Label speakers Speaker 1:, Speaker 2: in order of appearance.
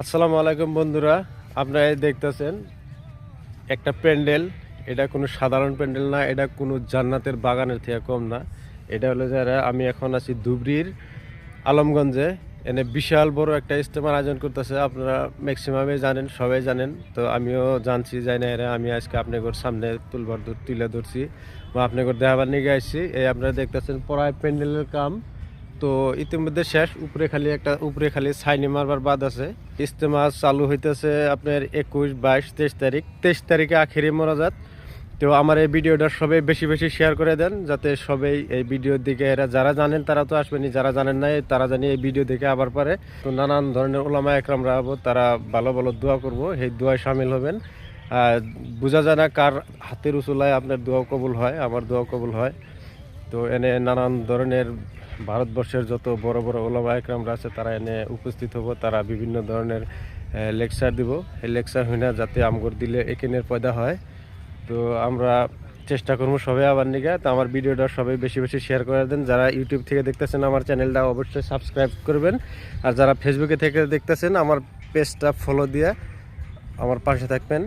Speaker 1: আসসালামু আলাইকুম বন্ধুরা, আপনারা দেখতেছেন একটা প্যান্ডেল। এটা কোনো সাধারণ প্যান্ডেল না, এটা কোনো জান্নাতের বাগানের থেকে কম না। এটা হলো যারা আমি এখন আছি ধুবড়ির আলমগঞ্জে। এনে বিশাল বড় একটা ইজতেমার আয়োজন করতেছে। আপনারা ম্যাক্সিমামে জানেন, সবাই জানেন, তো আমিও জানছি, যাই না এরা আমি আজকে আপনাদের সামনে তুলে ধরছি বা আপনাদের দেখাবার নিয়ে আসছি। এই আপনারা দেখতেছেন প্রায় প্যান্ডেলের কাম তো ইতিমধ্যে শেষ। উপরে খালি ছাইনি মারবার বাদ আছে। ইজতেমা চালু হইতেছে আপনার 21, 22, 23 তারিখ। 23 তারিখে আখেরি মোনাজাত। তো আমার এই ভিডিওটা সবাই বেশি বেশি শেয়ার করে দেন, যাতে সবাই এই ভিডিওর দিকে, এরা যারা জানেন তারা তো আসবেনি, যারা জানেন না তারা জানি এই ভিডিও দেখে আবার পারে। তো নানান ধরনের ওলামা একরামরা হবো, তারা ভালো ভালো দোয়া করবো, এই দোয়ায় সামিল হবেন। বোঝা যায় না কার হাতের উচুলায় আপনার দোয়া কবুল হয়, আমার দোয়া কবুল হয়। তো এনে নানান ধরনের ভারতবর্ষের যত বড় বড় ওলামা একরামরা আছে তারা এনে উপস্থিত হবো। তারা বিভিন্ন ধরনের লেকচার দিব। এই লেকচার হয় না যাতে আমগর দিলে একেনের পয়দা হয়। তো আমরা চেষ্টা করবো সবাই আবার নিগে। তো আমার ভিডিওটা সবাই বেশি বেশি শেয়ার করে দেন। যারা ইউটিউব থেকে দেখতেছেন আমার চ্যানেলটা অবশ্যই সাবস্ক্রাইব করবেন, আর যারা ফেসবুকে থেকে দেখতেছেন আমার পেজটা ফলো দিয়ে আমার পাশে থাকবেন।